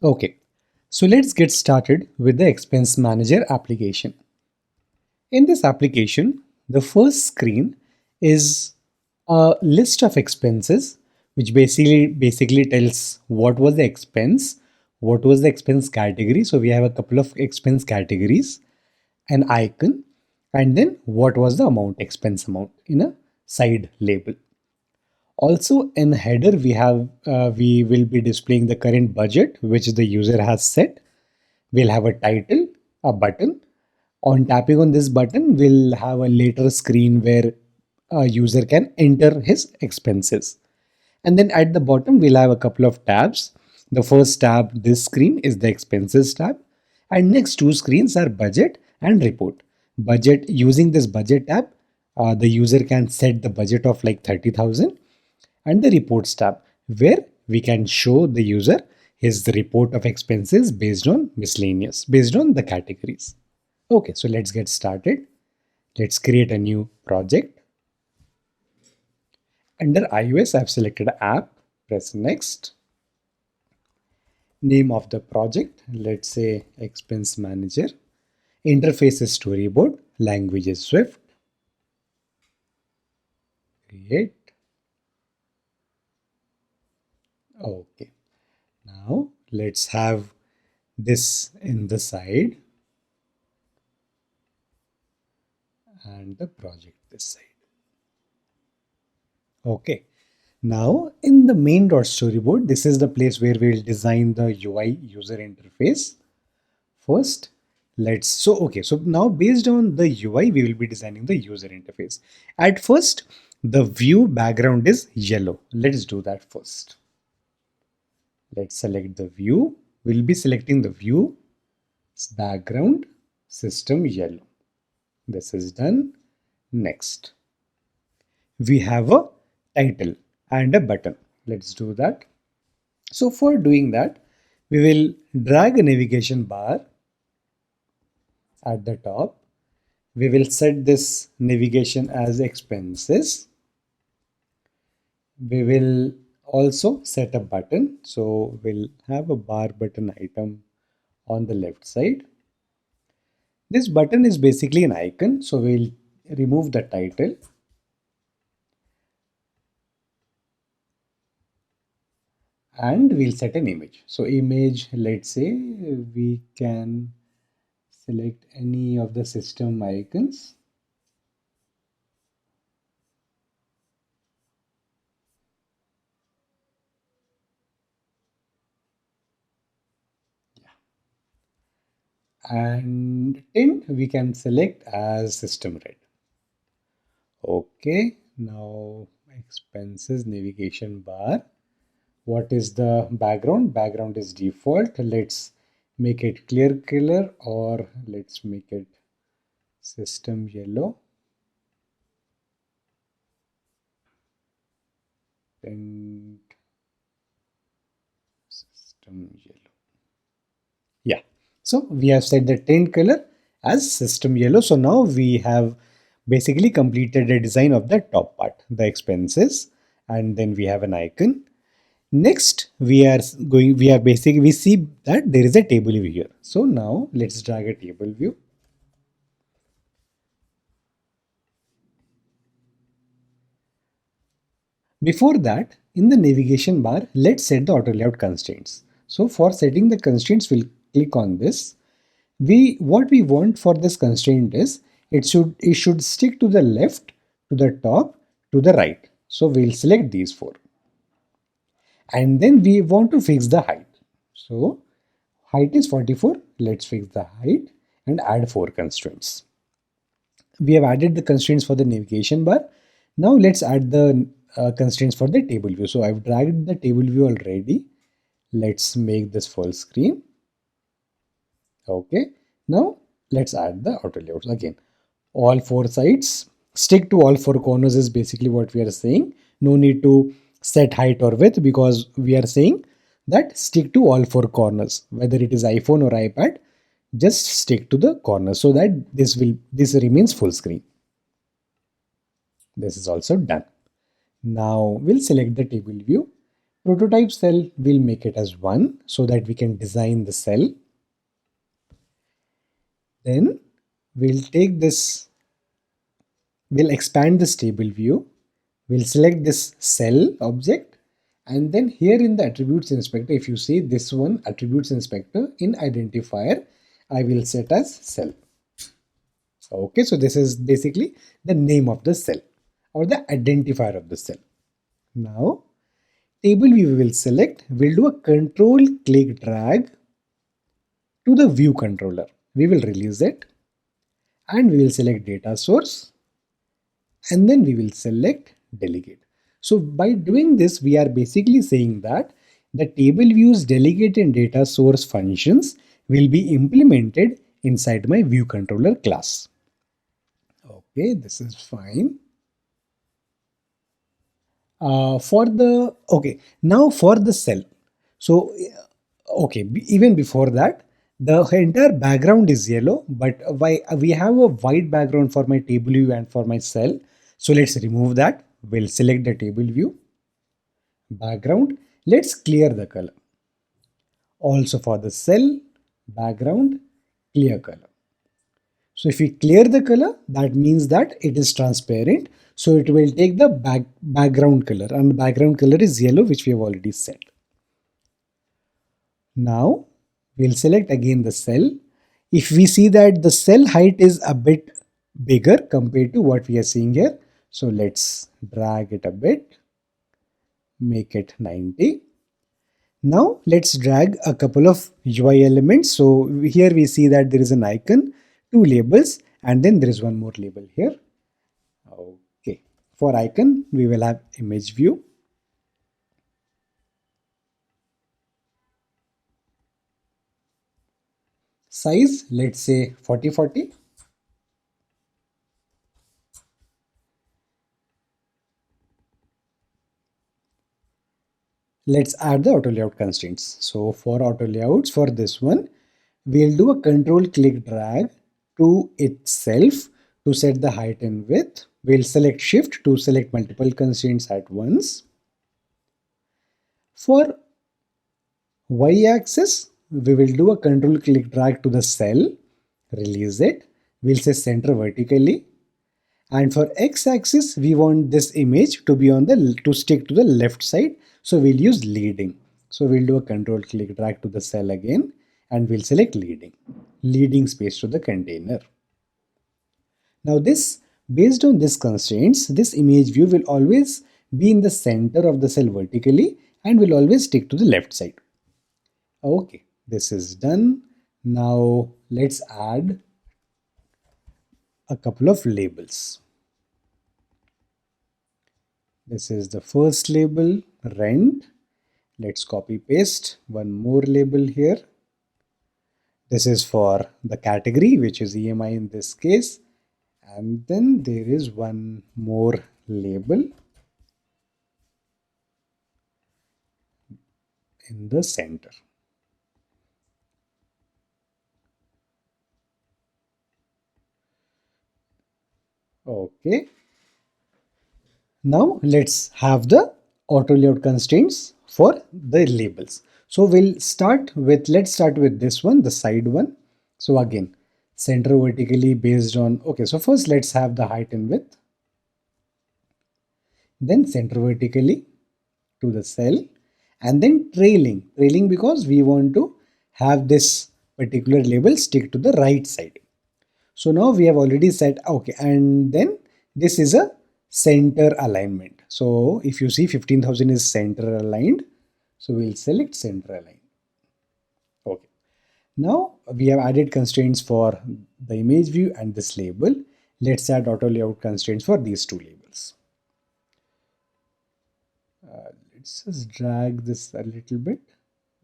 Okay, so let's get started with the Expense Manager application. In this application, the first screen is a list of expenses, which basically tells what was the expense, what was the expense category. So we have a couple of expense categories, an icon, and then what was the amount, expense amount in a side label. Also in header, we will be displaying the current budget which the user has set. We'll have a title, a button. On tapping on this button, we'll have a later screen where a user can enter his expenses. And then at the bottom, we'll have a couple of tabs. The first tab, this screen, is the expenses tab. And next two screens are budget and report. Budget, using this budget tab, the user can set the budget of like 30,000, and the reports tab where we can show the user his report of expenses based on miscellaneous, based on the categories. Okay, so let's get started. Let's create a new project. Under iOS, I've selected app, press next. Name of the project, let's say Expense Manager. Interface is storyboard, language is Swift. Create. Okay, now let's have this in the side and the project this side. Okay, now in the main.storyboard, this is the place where we'll design the UI user interface. First, so now based on the UI, we will be designing the user interface. At first, the view background is yellow. Let's do that first. Let's select the view. We'll be selecting the view background system yellow. This is done. Next, we have a title and a button. Let's do that. So for doing that, we will drag a navigation bar at the top. We will set this navigation as expenses. We will also set a button. So we'll have a bar button item on the left side. This button is basically an icon. So we'll remove the title. And we'll set an image. So image, let's say we can select any of the system icons. And tint we can select as system red. Okay, now expenses navigation bar. What is the background? Background is default. Let's make it clear color, or let's make it system yellow. Tint system yellow. Yeah. So we have set the tint color as system yellow. So now we have basically completed a design of the top part, the expenses, and then we have an icon. Next, we see that there is a table view here. So now let's drag a table view. Before that, in the navigation bar, let's set the auto layout constraints. So for setting the constraints, we'll click on this. What we want for this constraint is it should stick to the left, to the top, to the right. So we'll select these four. And then we want to fix the height. So height is 44. Let's fix the height and add four constraints. We have added the constraints for the navigation bar. Now let's add the constraints for the table view. So I've dragged the table view already. Let's make this full screen. Okay. Now let's add the auto layouts again. All four sides, stick to all four corners is basically what we are saying. No need to set height or width, because we are saying that stick to all four corners, whether it is iPhone or iPad, just stick to the corners so that this remains full screen. This is also done. Now we'll select the table view. Prototype cell, we'll make it as 1 so that we can design the cell. Then we'll take this, we'll expand this table view. We'll select this cell object, and then here in the attributes inspector, if you see this one attributes inspector, in identifier I will set as cell. Okay, so this is basically the name of the cell or the identifier of the cell. Now table view we will select, we'll do a control click drag to the view controller. We will release it and we will select data source, and then we will select delegate. So by doing this, we are basically saying that the table views delegate and data source functions will be implemented inside my view controller class. Okay, this is fine. Now for the cell. So okay, even before that, the entire background is yellow, but why we have a white background for my table view and for my cell. So let's remove that. We'll select the table view background. Let's clear the color. Also for the cell background, clear color. So if we clear the color, that means that it is transparent. So it will take the background color, and the background color is yellow, which we have already set. Now we'll select again the cell. If we see that the cell height is a bit bigger compared to what we are seeing here, so let's drag it a bit, make it 90. Now let's drag a couple of UI elements. So here we see that there is an icon, two labels, and then there is one more label here. Okay, for icon we will have image view. Size, let's say 4040. Let's add the auto layout constraints. So for auto layouts, for this one, we'll do a control click drag to itself to set the height and width. We'll select shift to select multiple constraints at once. For y-axis, we will do a control click drag to the cell, release it. We'll say center vertically. And for x-axis, we want this image to be on the to stick to the left side. So we'll use leading. So we'll do a control click drag to the cell again, and we'll select leading space to the container. Now this, based on these constraints, this image view will always be in the center of the cell vertically and will always stick to the left side. Okay, this is done. Now let's add a couple of labels. This is the first label, rent. Let's copy paste one more label here. This is for the category, which is EMI in this case. And then there is one more label in the center. Okay. Now let's have the auto layout constraints for the labels. So let's start with this one, the side one. So again, center vertically based on, okay, so first let's have the height and width. Then center vertically to the cell, and then trailing because we want to have this particular label stick to the right side. So now we have already set, okay, and then this is a center alignment. So if you see 15,000 is center aligned, so we'll select center aligned. Okay. Now we have added constraints for the image view and this label. Let's add auto layout constraints for these two labels. Let's just drag this a little bit.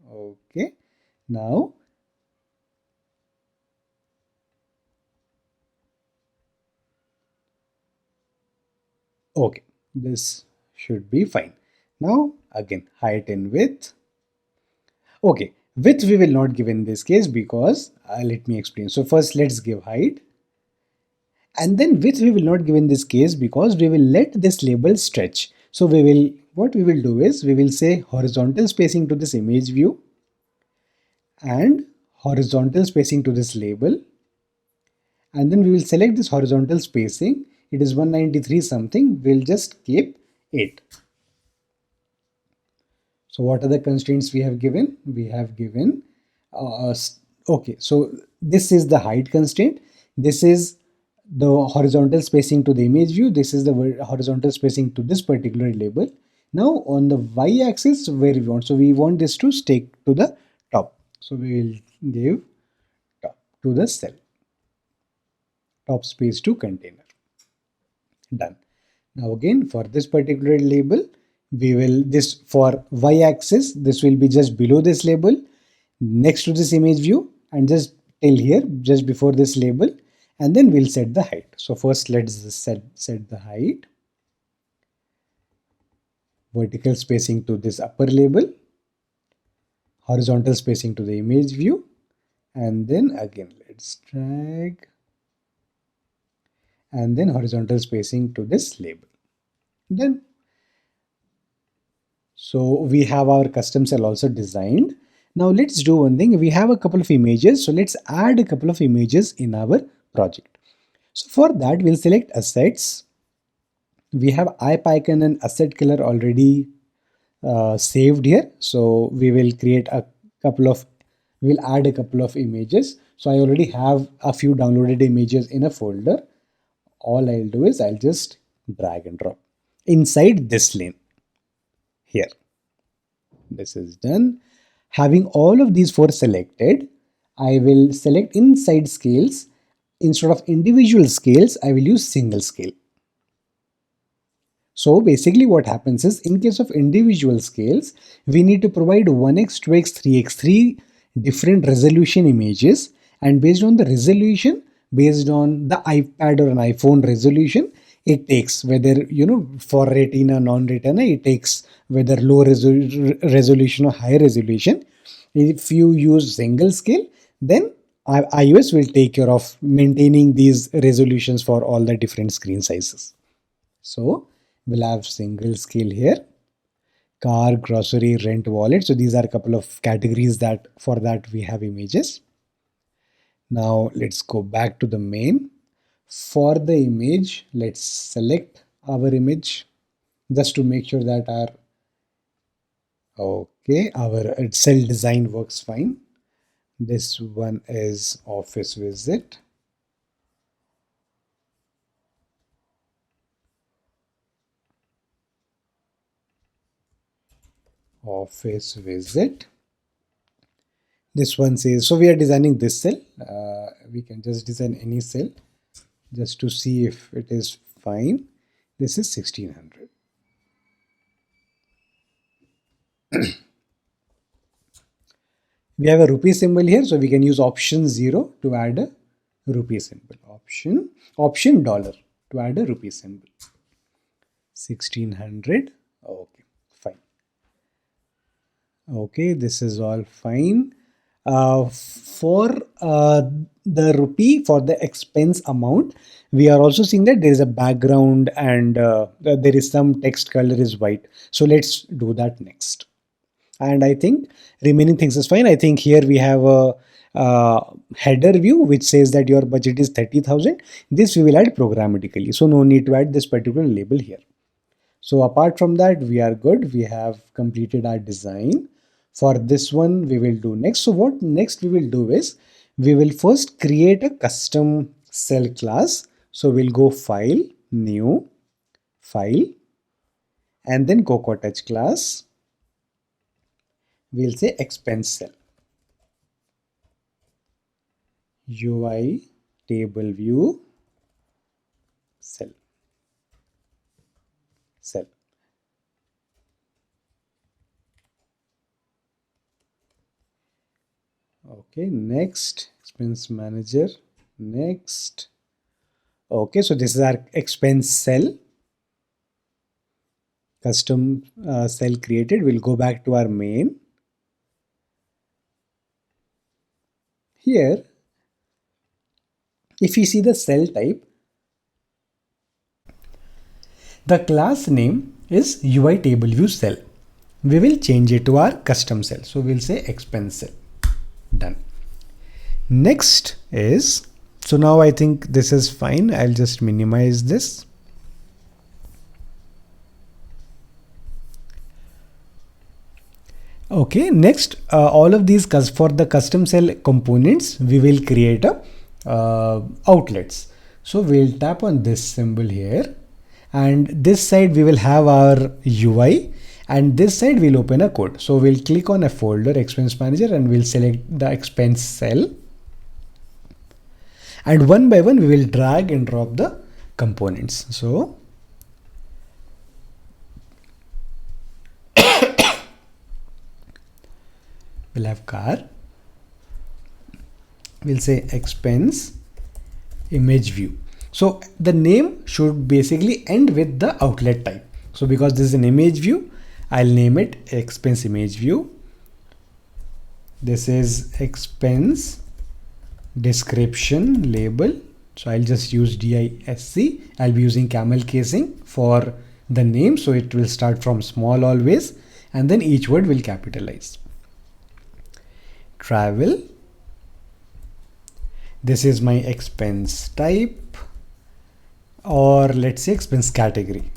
Okay. Now okay, this should be fine. Now again, height and width. Okay, width we will not give in this case because let me explain. So first let's give height, and then width we will not give in this case because we will let this label stretch. So what we will do is we will say horizontal spacing to this image view and horizontal spacing to this label, and then we will select this horizontal spacing. It is 193 something. We'll just keep 8. So what are the constraints we have given? We have given okay, so this is the height constraint. This is the horizontal spacing to the image view. This is the horizontal spacing to this particular label. Now on the y-axis, where we want, so we want this to stick to the top. So we will give top to the cell, top space to container. Done. Now again, for this particular label, we will, this for y-axis, this will be just below this label, next to this image view, and just till here, just before this label, and then we'll set the height. So first let's set the height, vertical spacing to this upper label, horizontal spacing to the image view, and then again let's drag, and then horizontal spacing to this label. Then so we have our custom cell also designed. Now let's do one thing. We have a couple of images. So let's add a couple of images in our project. So for that, we'll select assets. We have IPython and asset killer already saved here. So we will create a couple of, we'll add a couple of images. So I already have a few downloaded images in a folder. All I'll do is I'll just drag and drop inside this lane here. This is done. Having all of these four selected, I will select inside scales. Instead of individual scales, I will use single scale. So basically what happens is, in case of individual scales, we need to provide 1x, 2x, 3x, 3 different resolution images, and based on the resolution, based on the iPad or an iPhone resolution, it takes whether, for retina, non-retina, it takes whether low resolution or high resolution. If you use single scale, then iOS will take care of maintaining these resolutions for all the different screen sizes. So we'll have single scale here, car, grocery, rent, wallet. So these are a couple of categories that for that we have images. Now let's go back to the main. For the image, let's select our image just to make sure that our cell design works fine. This one is office visit. Office visit. This one says, so we are designing this cell. We can just design any cell just to see if it is fine. This is 1600. We have a rupee symbol here, so we can use option 0 to add a rupee symbol. Option dollar to add a rupee symbol. 1600. Okay, fine. Okay, this is all fine. For the rupee, for the expense amount, we are also seeing that there is a background and there is some text color is white. So let's do that next. And I think remaining things is fine. I think here we have a header view which says that your budget is 30,000. This we will add programmatically. So no need to add this particular label here. So apart from that, we are good. We have completed our design. For this one, we will do next. So what next we will do is, we will first create a custom cell class. So we'll go File, New, File, and then Cocoa Touch class. We'll say Expense Cell. UI Table View Cell. Cell. Okay, next, Expense Manager, next. Okay, so this is our expense cell, custom cell created. We'll go back to our main. Here, if you see the cell type, the class name is UI table view cell. We will change it to our custom cell. So we'll say expense cell. Done. Next is, so now I think this is fine. I'll just minimize this. Okay, next, all of these, for the custom cell components, we will create a outlets. So we'll tap on this symbol here, and this side we will have our UI, and this side we'll open a code. So we'll click on a folder, Expense Manager, and we'll select the expense cell. And one by one, we will drag and drop the components. So we'll have car. We'll say expense image view. So the name should basically end with the outlet type. So because this is an image view, I'll name it expense image view. This is expense description label. So I'll just use DISC. I'll be using camel casing for the name. So it will start from small always, and then each word will capitalize. Travel. This is my expense type, or let's say expense category.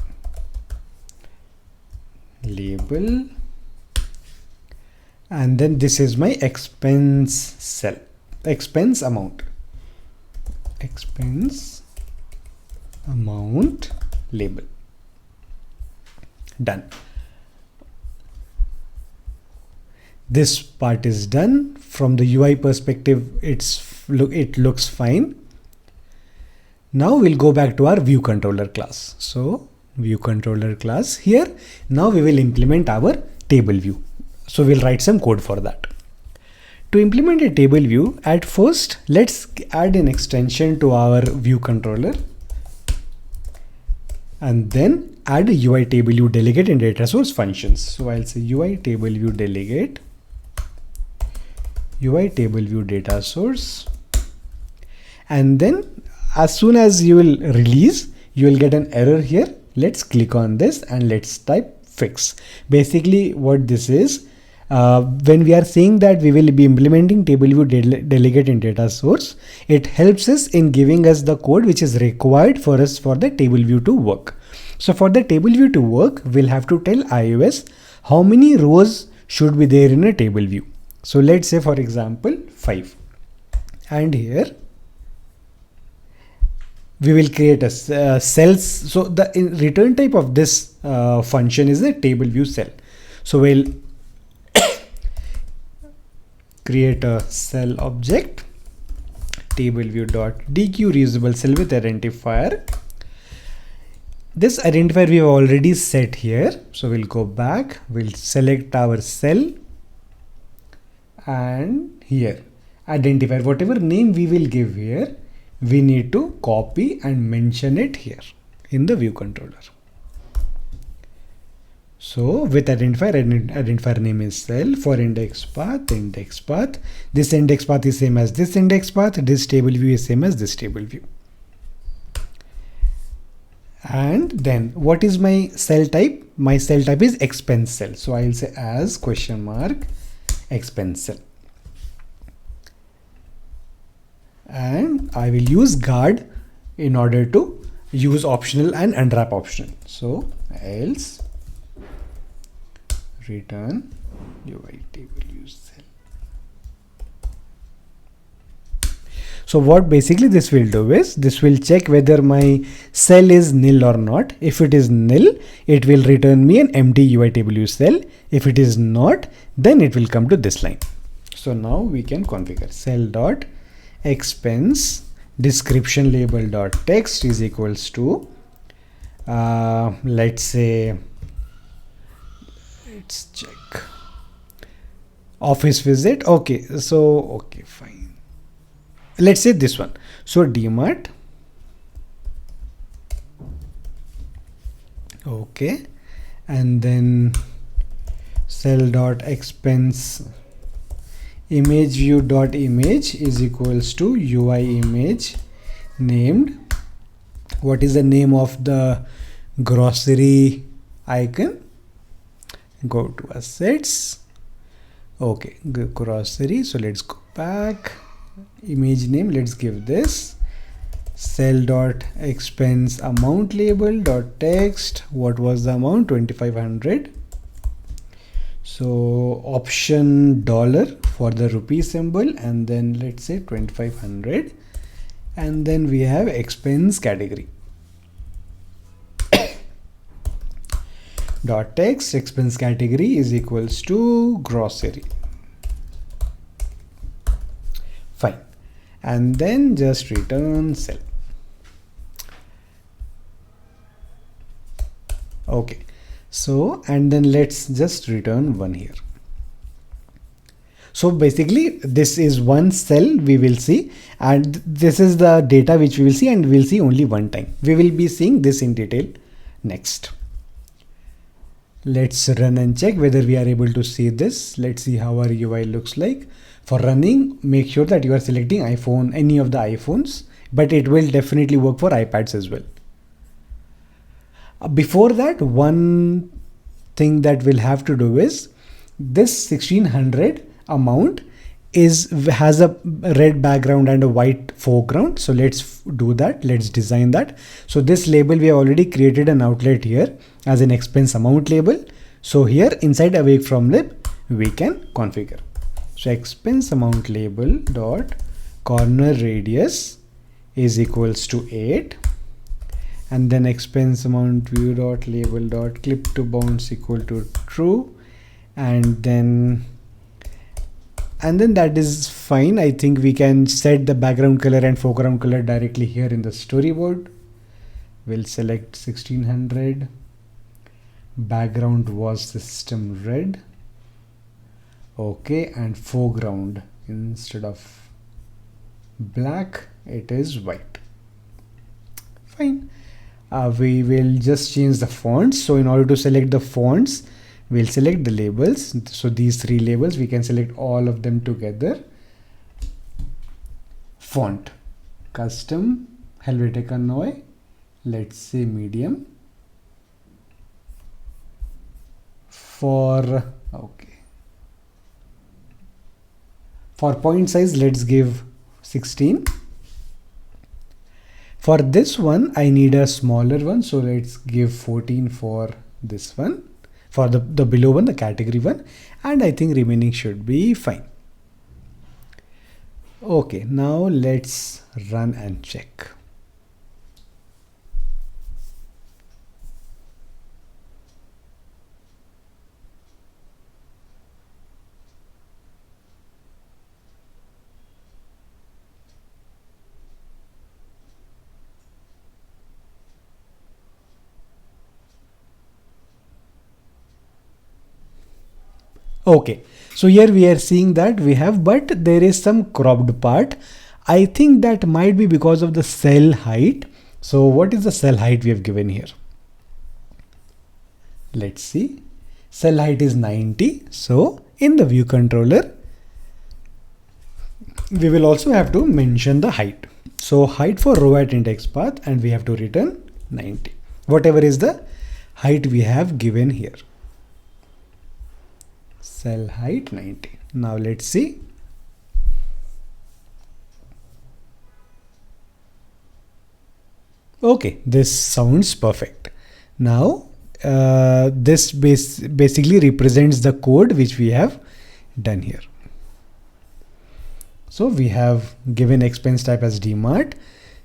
Label. And then this is my expense cell, expense amount. Expense amount label. Done. This part is done. From the UI perspective, it looks fine. Now we'll go back to our view controller class. So view controller class here. Now we will implement our table view. So we'll write some code for that. To implement a table view, at first, let's add an extension to our view controller, and then add a UI table view delegate and data source functions. So I'll say UI table view delegate, UI table view data source, and then as soon as you will release, you will get an error here. Let's click on this and let's type fix. Basically what this is, when we are saying that we will be implementing table view delegate and data source, it helps us in giving us the code which is required for us for the table view to work. So for the table view to work, we'll have to tell iOS how many rows should be there in a table view. So let's say, for example, 5. And here we will create a cells. So the return type of this function is a table view cell. So we'll create a cell object, table view dot dequeue reusable cell with identifier. This identifier we have already set here. So we'll go back, we'll select our cell, and here identifier, whatever name we will give here, we need to copy and mention it here in the view controller. So with identifier name is cell. For index path. This index path is same as this index path. This table view is same as this table view. And then what is my cell type? My cell type is expense cell. So I'll say as question mark expense cell. And I will use guard in order to use optional and unwrap optional. So else return UI table view cell. So what basically this will do is, this will check whether my cell is nil or not. If it is nil, it will return me an empty UI table view cell. If it is not, then it will come to this line. So now we can configure cell dot expense description label dot text is equals to let's say, let's check office visit. Okay, so okay, fine, let's say this one. So DMart. Okay, and then cell dot expense image view dot image is equals to UI image named. What is the name of the grocery icon, go to assets. Okay, grocery. So let's go back. Image name, let's give this cell dot expense amount label dot text. What was the amount? 2500. So option dollar for the rupee symbol, and then let's say 2500, and then we have expense category dot text expense category is equals to grocery. Fine, and then just return cell. Okay, so and then let's just return 1 here. So basically this is one cell we will see, and this is the data which we will see, and we'll see only one time. We will be seeing this in detail next. Let's run and check whether we are able to see this. Let's see how our UI looks like. For running, make sure that you are selecting iPhone, any of the iPhones, but it will definitely work for iPads as well. Before that, one thing that we'll have to do is this 1600 amount has a red background and a white foreground. So let's do that. Let's design that. So this label, we have already created an outlet here as an expense amount label. So here inside awake from lib, we can configure. So expense amount label dot corner radius is equals to 8, and then expense amount view dot label dot clip to bounce equal to true, and then that is fine. I think we can set the background color and foreground color directly here in the storyboard. We'll select 1600. Background was system red. Okay, and foreground, instead of black, it is white. Fine. We will just change the fonts. So in order to select the fonts, we'll select the labels. So these 3 labels, we can select all of them together. Font, custom, Helvetica Neue, let's say medium. For point size, let's give 16. For this one, I need a smaller one, so let's give 14 for this one. For the below one, the category one, and I think remaining should be fine. Okay, now let's run and check. Okay, so here we are seeing that we have, but there is some cropped part. I think that might be because of the cell height. So what is the cell height we have given here? Let's see. Cell height is 90. So in the view controller, we will also have to mention the height. So height for row at index path, and we have to return 90. Whatever is the height we have given here. Cell height 90. Now let's see. Okay, this sounds perfect. Now this basically represents the code which we have done here. So we have given expense type as DMart.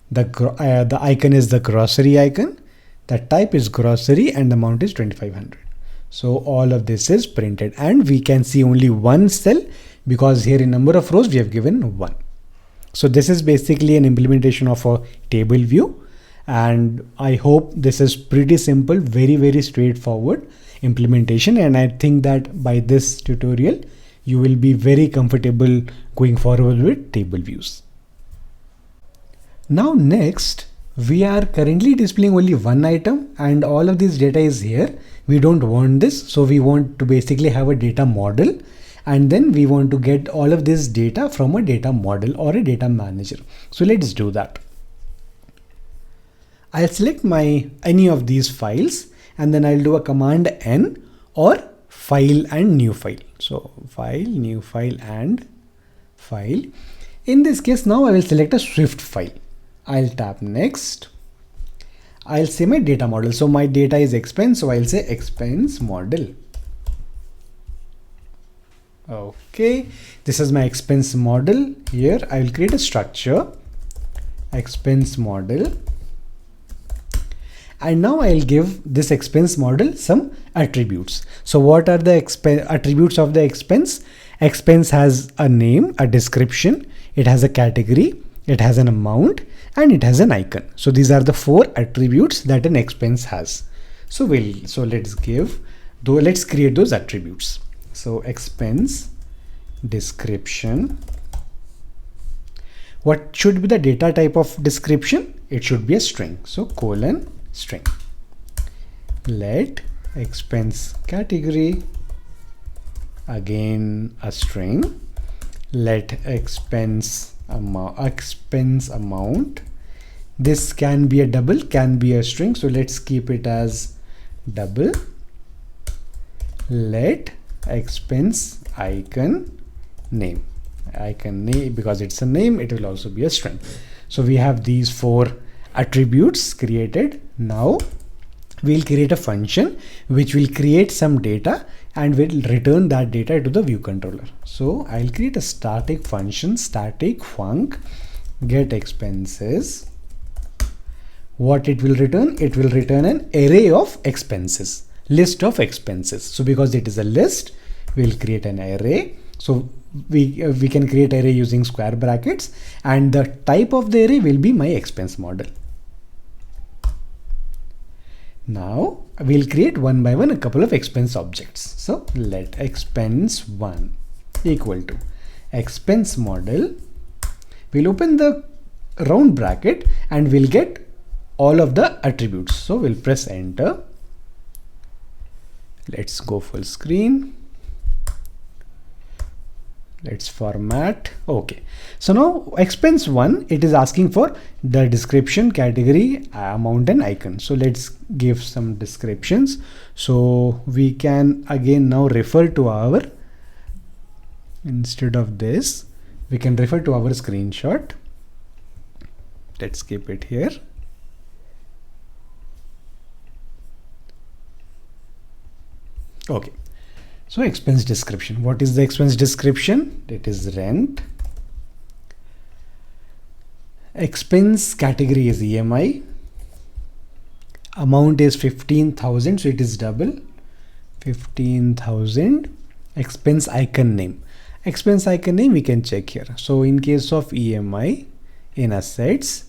The icon is the grocery icon. The type is grocery, and the amount is 2500. So all of this is printed, and we can see only one cell because here in number of rows we have given 1. So this is basically an implementation of a table view, and I hope this is pretty simple, very straightforward implementation, and I think that by this tutorial you will be very comfortable going forward with table views. Now next, we are currently displaying only one item and all of this data is here. We don't want this, so we want to basically have a data model, and then we want to get all of this data from a data model or a data manager. So let's do that. I'll select any of these files, and then I'll do a command N or file and new file. So file, new file and file. In this case, now I will select a Swift file. I'll tap next. I'll say my data model. So my data is expense. So I'll say expense model. Okay, this is my expense model. Here I will create a structure, expense model. And now I'll give this expense model some attributes. So what are the attributes of the expense? Expense has a name, a description, it has a category, it has an amount, and it has an icon. So these are the 4 attributes that an expense has. So let's create those attributes. So expense description. What should be the data type of description? It should be a string. So colon string. Let expense category, again a string. Let expense amount. This can be a double, can be a string. So let's keep it as double. Let expense icon name. Icon name, because it's a name, it will also be a string. So we have these 4 attributes created. Now we'll create a function which will create some data and will return that data to the view controller. So I'll create a static function, static func get expenses. What it will return? It will return an array of expenses, list of expenses. So because it is a list, we'll create an array. So we can create array using square brackets, and the type of the array will be my expense model. Now we'll create one by one a couple of expense objects. So let expense1 equal to expense model. We'll open the round bracket and we'll get all of the attributes. So we'll press enter. Let's go full screen. Let's format. Okay, so now expense1, it is asking for the description, category, amount and icon. So let's give some descriptions. So we can again now refer to our, instead of this, we can refer to our screenshot. Let's keep it here. Okay. So expense description. What is the expense description? It is rent. Expense category is EMI. Amount is 15,000. So it is double. 15,000. Expense icon name. Expense icon name we can check here. So in case of EMI, in assets,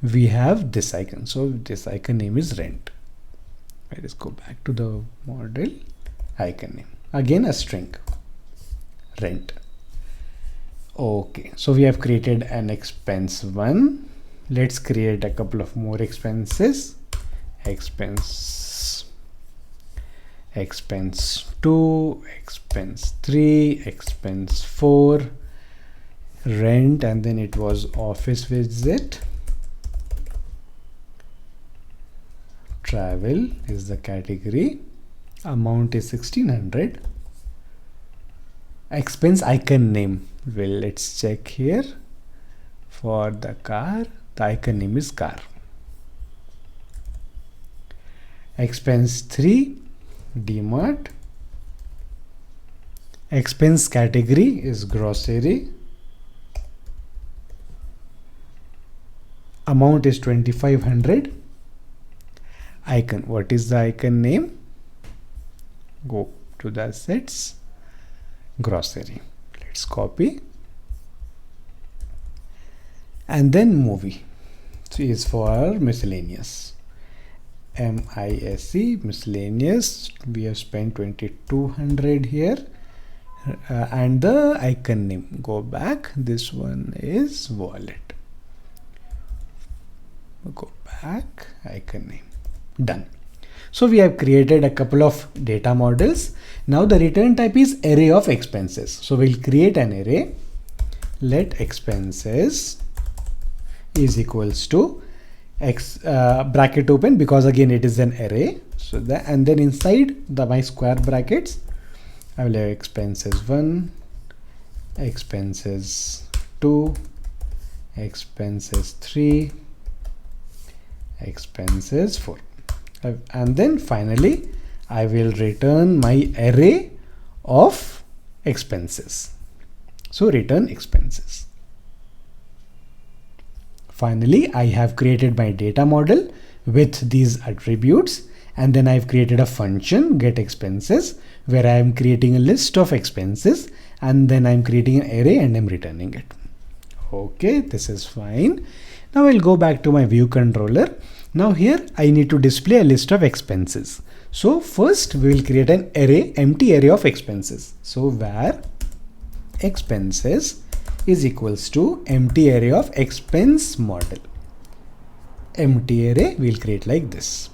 we have this icon. So this icon name is rent. Let's go back to the model. Icon name. Again a string, rent. Okay, so we have created an expense1. Let's create a couple of more expenses. Expense2, expense3, expense4, rent, and then it was office visit. Travel is the category. Amount is 1600. Expense icon name. Well, let's check here. For the car, the icon name is car. Expense 3, DMart. Expense category is grocery. Amount is 2500. Icon. What is the icon name? Go to the assets, grocery. Let's copy. And then movie. So is for miscellaneous. MISE, miscellaneous. We have spent 2200 here. And the icon name. Go back. This one is wallet. Go back. Icon name. Done. So we have created a couple of data models. Now the return type is array of expenses. So we'll create an array. Let expenses is equals to bracket open, because again it is an array. So that, and then inside my square brackets I will have expenses 1, expenses 2, expenses 3, expenses 4, and then finally I will return my array of expenses. So return expenses. Finally, I have created my data model with these attributes, and then I've created a function getExpenses where I am creating a list of expenses, and then I'm creating an array and I'm returning it. Okay, this is fine. Now I'll go back to my view controller. Now here I need to display a list of expenses. So first we will create an array, empty array of expenses. So var expenses is equals to empty array of expense model. Empty array we'll create like this.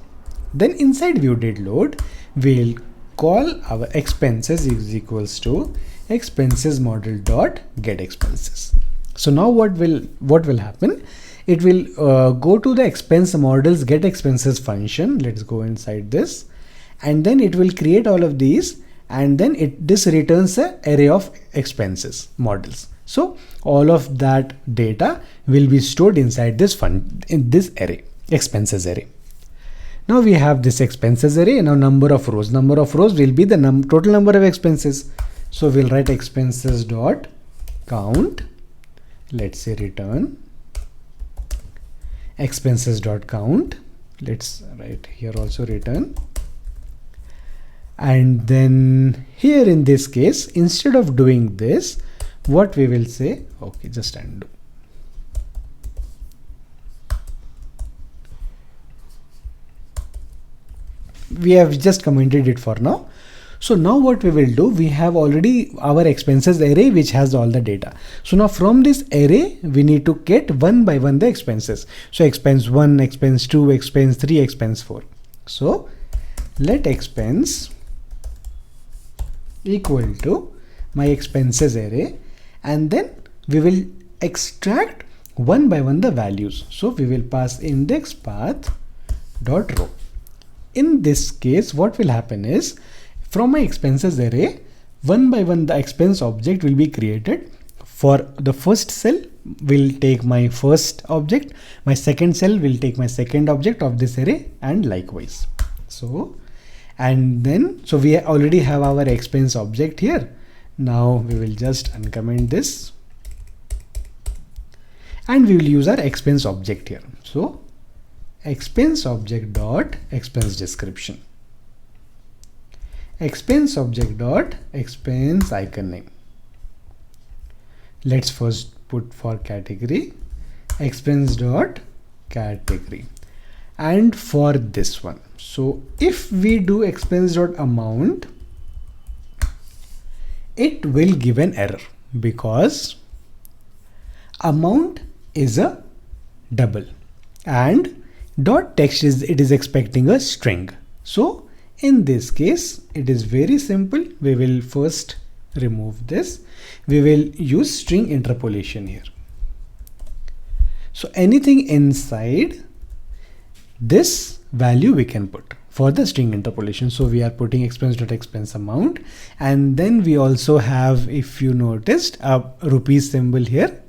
Then inside view.didLoad we'll call our expenses is equals to expenses model dot get expenses. So now what will happen? It will go to the expense models get expenses function. Let's go inside this, and then it will create all of these, and then this returns an array of expenses models. So all of that data will be stored inside this in this array, expenses array. Now we have this expenses array, and now number of rows. Number of rows will be the total number of expenses. So we'll write expenses dot count. Let's say return expenses dot count. Let's write here also return. And then here in this case, instead of doing this, what we will say, okay, just undo. We have just commented it for now. So now what we will do, we have already our expenses array which has all the data. So now from this array we need to get one by one the expenses. So expense 1, expense 2, expense 3, expense 4. So let expense equal to my expenses array, and then we will extract one by one the values. So we will pass index path dot row. In this case, what will happen is, from my expenses array, one by one the expense object will be created. For the first cell will take my first object, my second cell will take my second object of this array, and likewise. So, and then, so we already have our expense object here. Now we will just uncomment this, and we will use our expense object here. So expense object dot expense description, expense object dot expense icon name. Let's first put for category expense dot category, and for this one, so if we do expense dot amount, it will give an error because amount is a double and dot text is expecting a string. So in this case it is very simple. We will first remove this. We will use string interpolation here. So anything inside this value we can put for the string interpolation. So we are putting expense.expense amount, and then we also have, if you noticed, a rupees symbol here.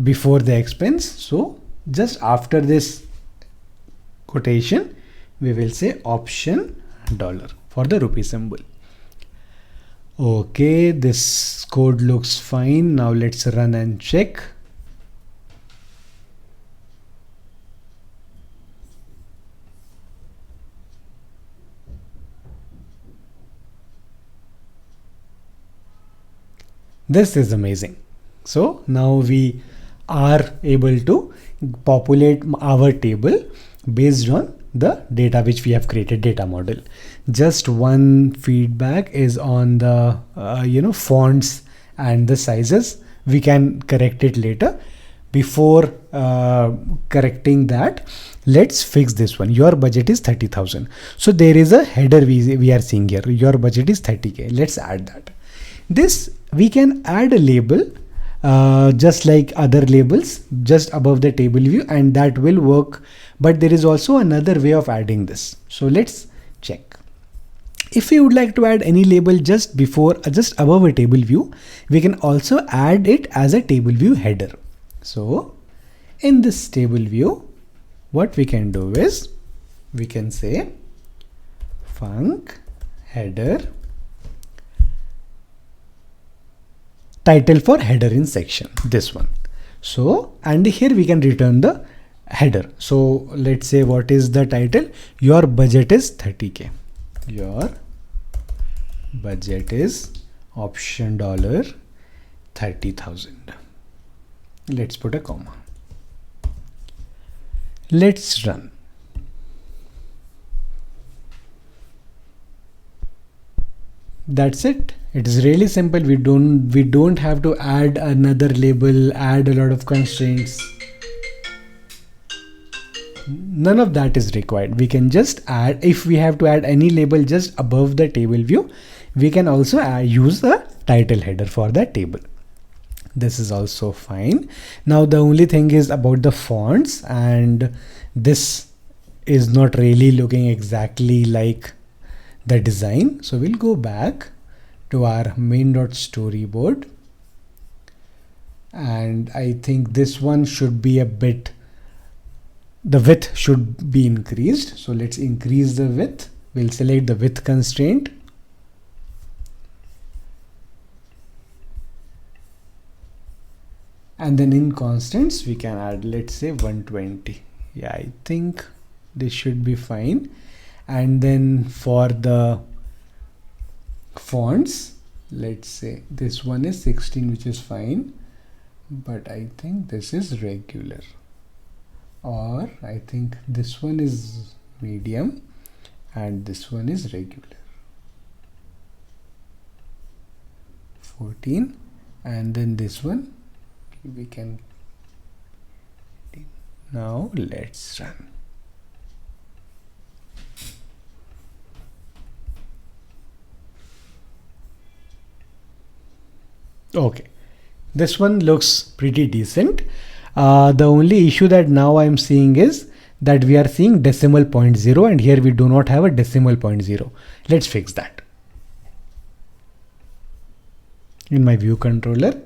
Before the expense. So just after this quotation we will say option dollar for the rupee symbol. Okay, this code looks fine. Now let's run and check. This is amazing. So now we are able to populate our table based on the data which we have created, data model. Just one feedback is on the fonts and the sizes. We can correct it later. Before correcting that, let's fix this one. Your budget is 30,000. So there is a header we are seeing here. Your budget is 30K. Let's add that. This we can add a label just like other labels just above the table view, and that will work. But there is also another way of adding this. So let's check. If we would like to add any label just above a table view, we can also add it as a table view header. So in this table view, what we can do is we can say func header title for header in section, this one. So, and here we can return the header. So let's say, what is the title? Your budget is 30K. Your budget is option $30,000. Let's put a comma. Let's run. That's it. It is really simple. We don't have to add another label, add a lot of constraints. None of that is required. We can just add, if we have to add any label just above the table view, we can also use a title header for that table. This is also fine. Now the only thing is about the fonts, and this is not really looking exactly like the design. So we'll go back to our main.storyboard, and I think this one should be a bit, the width should be increased. So let's increase the width. We'll select the width constraint. And then in constants, we can add, let's say 120. Yeah, I think this should be fine. And then for the fonts, let's say this one is 16, which is fine. But I think this is regular. Or I think this one is medium and this one is regular. 14. And then this one we can. Now let's run. Okay, this one looks pretty decent. The only issue that now I'm seeing is that we are seeing decimal point 0, and here we do not have a decimal point 0. Let's fix that. In my view controller,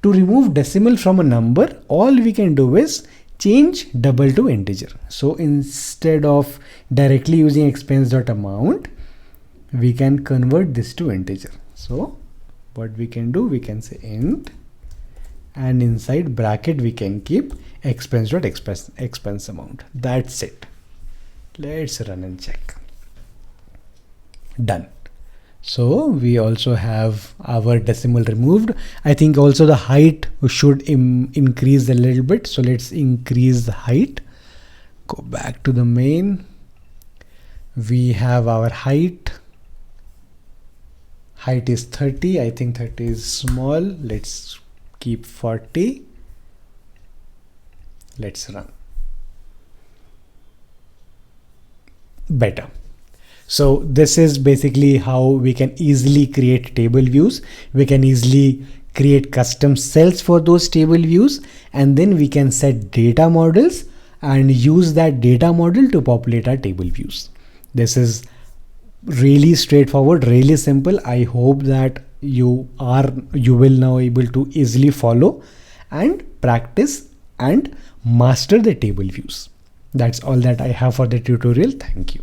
to remove decimal from a number, all we can do is change double to integer. So instead of directly using expense.amount, we can convert this to integer. So what we can do, we can say int, and inside bracket we can keep expense amount. That's it. Let's run and check. Done. So we also have our decimal removed. I think also the height should increase a little bit. So let's increase the height. Go back to the main. We have our height. Height is 30. I think 30 is small. Let's keep 40. Let's run. Better. So this is basically how we can easily create table views. We can easily create custom cells for those table views, and then we can set data models and use that data model to populate our table views. This is really straightforward, really simple. I hope that you will now able to easily follow and practice and master the table views. That's all that I have for the tutorial. Thank you.